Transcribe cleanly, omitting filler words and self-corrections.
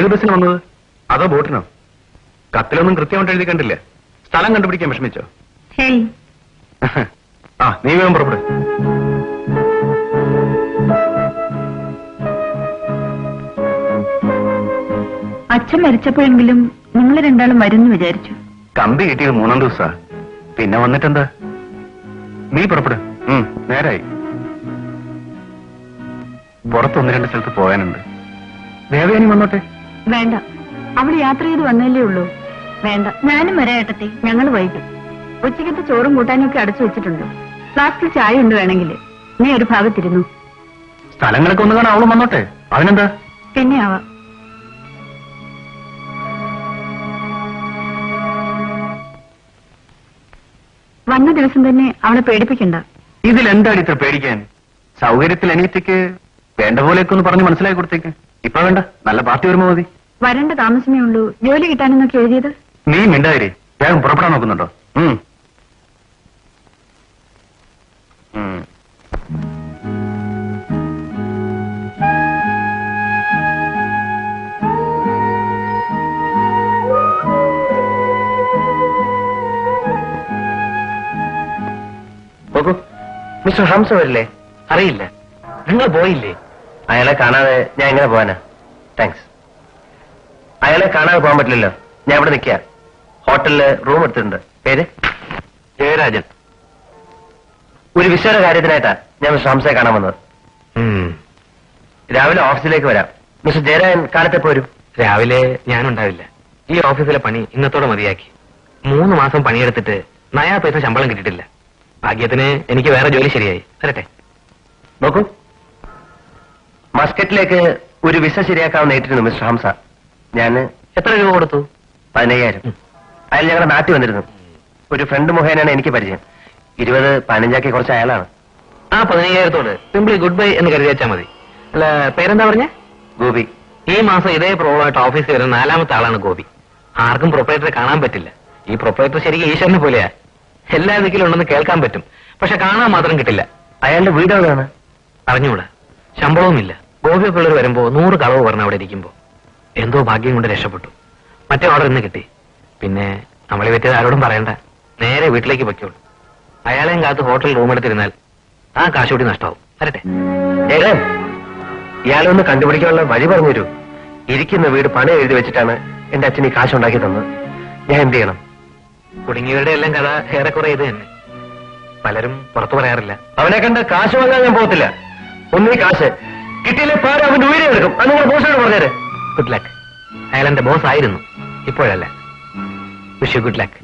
ഏത് ബസ്സിന് വന്നത്? അതോ ബോട്ടിനോ? കത്തിലൊന്നും കൃത്യമായിട്ട് എഴുതി കണ്ടില്ലേ? സ്ഥലം കണ്ടുപിടിക്കാൻ വിഷമിച്ചോ? ആ, നീ വേഗം പുറപ്പെടും. അച്ഛൻ മരിച്ചപ്പോഴെങ്കിലും നിങ്ങൾ രണ്ടാളും വരുന്നു വിചാരിച്ചു. കമ്പി കിട്ടിയത് 3 ദിവസാ. പിന്നെ വന്നിട്ടെന്താ? നീ പുറപ്പെടും. നേരായി. പുറത്ത് 1-2 സ്ഥലത്ത് പോകാനുണ്ട്. ദേവയാനി വന്നോട്ടെ. വേണ്ട, അവൾ യാത്ര ചെയ്ത് വന്നല്ലേ ഉള്ളൂ. വേണ്ട, ഞാനും വരാട്ടത്തെ. ഞങ്ങൾ വൈകും. ഉച്ചക്കത്തെ ചോറും കൂട്ടാനും ഒക്കെ അടച്ചു വെച്ചിട്ടുണ്ട്. ഫ്ലാസ്കിൽ ചായ ഉണ്ട് വേണമെങ്കിൽ. നീ ഒരു ഭാഗത്തിരുന്നു. സ്ഥലങ്ങളൊക്കെ ഒന്ന് കാണാൻ അവളും വന്നോട്ടെ. അതിനെന്താ? പിന്നെ ആവാം. വന്ന ദിവസം തന്നെ അവളെ പേടിപ്പിക്കണ്ട. ഇതിലെന്താണ് ഇത്ര പേടിക്കാൻ? സൗകര്യത്തിൽ അനിയത്തിക്ക് വേണ്ട പോലെയൊക്കെ ഒന്ന് പറഞ്ഞ് മനസ്സിലാക്കി കൊടുത്തേക്ക്. ഇപ്പൊ വേണ്ട, നല്ല പാർട്ടി വരുമ്പോ മതി. വരേണ്ട താമസമേ ഉള്ളൂ. ജോലി കിട്ടാനെന്നൊക്കെ എഴുതിയത്. നീ മിണ്ടാതിരി. വേഗം പുറപ്പെടാൻ നോക്കുന്നുണ്ടോ? മിസ്റ്റർ ഹംസ വരില്ലേ? അറിയില്ല. നിങ്ങൾ പോയില്ലേ? അയാളെ കാണാതെ ഞാൻ എങ്ങനെ പോവാനാ? താങ്ക്സ്. അയാളെ കാണാതെ പോകാൻ പറ്റില്ലല്ലോ. ഞാൻ ഇവിടെ നിൽക്കുക. ഹോട്ടലില് റൂം എടുത്തിട്ടുണ്ട്. പേര് ജയരാജൻ. ഒരു വിശേഷ കാര്യത്തിനായിട്ടാ ഞാൻ മിസ്റ്റർ ഹംസയെ കാണാൻ വന്നത്. രാവിലെ ഓഫീസിലേക്ക് വരാം. മിസ്റ്റർ ജയരാജൻ കാലത്തെ പോരും. രാവിലെ ഞാനുണ്ടാവില്ല. ഈ ഓഫീസിലെ പണി ഇന്നത്തോടെ മതിയാക്കി. 3 മാസം പണിയെടുത്തിട്ട് നയാ പൈസ ശമ്പളം കിട്ടിയിട്ടില്ല. ഭാഗ്യത്തിന് എനിക്ക് വേറെ ജോലി ശരിയായി. വരട്ടെ. നോക്കൂ, മസ്കറ്റിലേക്ക് ഒരു വിസ ശരിയാക്കാമെന്ന് ഏറ്റിരുന്നു മിസ്റ്റർ ഹംസ. ഞാൻ എത്ര രൂപ കൊടുത്തു? 15,000. അയാൾ ഞങ്ങളുടെ നാട്ടിൽ വന്നിരുന്നു. ഒരു ഫ്രണ്ട് മുഖേനയാണ് എനിക്ക് പരിചയം. 20-15 കുറച്ച് അയാളാണ്. ആ 15,000 സിംപ്ലി ഗുഡ് ബൈ എന്ന് കരുതി വെച്ചാൽ മതി. അല്ല, പേരെന്താ പറഞ്ഞ? ഗോപി. ഈ മാസം ഇതേ പ്രോബ്ലമായിട്ട് ഓഫീസിൽ വരുന്ന 4ാമത്തെ ആളാണ് ഗോപി. ആർക്കും പ്രൊപ്പറേറ്ററെ കാണാൻ പറ്റില്ല. ഈ പ്രൊപ്പറേറ്റർ ശരിക്കും ഈശ്വരനെ പോലെയാ. എല്ലാ ദിക്കിലും ഉണ്ടെന്ന് കേൾക്കാൻ പറ്റും, പക്ഷെ കാണാൻ മാത്രം കിട്ടില്ല. അയാളുടെ വീട് എവിടെയാണ്? അറിഞ്ഞൂടാ. ശമ്പളവുമില്ല. ഗോപിയൊക്കെയുള്ളവർ വരുമ്പോ 100 കളവ് പറഞ്ഞ അവിടെ ഇരിക്കുമ്പോ എന്തോ ഭാഗ്യം കൊണ്ട് രക്ഷപ്പെട്ടു. മറ്റേ ഓർഡർ ഇന്ന് കിട്ടി. പിന്നെ നമ്മളെ പറ്റിയത് ആരോടും പറയണ്ട. നേരെ വീട്ടിലേക്ക് പൊയ്ക്കോളൂ. അയാളെയും കാത്ത് ഹോട്ടലിൽ റൂം എടുത്തിരുന്നാൽ ആ കാശുകൂടി നഷ്ടമാവും. വരട്ടെ. ഇയാളെ ഒന്ന് കണ്ടുപിടിക്കാനുള്ള വഴി പറഞ്ഞു തരൂ. ഇരിക്കുന്ന വീട് പണി എഴുതി വെച്ചിട്ടാണ് എന്റെ അച്ഛൻ ഈ കാശുണ്ടാക്കി തന്നത്. ഞാൻ എന്ത് ചെയ്യണം? കുടുങ്ങിയവരുടെ എല്ലാം കഥ ഏറെക്കുറെ ഇത് തന്നെ. പലരും പുറത്തു പറയാറില്ല. അവനെ കണ്ട് കാശ് വാങ്ങാൻ ഞാൻ പോകത്തില്ല. ഒന്നീ കാശ് കിട്ടിയില്ലേ പാര അവന്റെ ഉയരെ എടുക്കും. അത് നിങ്ങൾ ബോസിനോട് പറഞ്ഞേരെ. Good luck. അയാൾ എന്റെ ബോസ് ആയിരുന്നു, ഇപ്പോഴല്ല. Wish you good luck.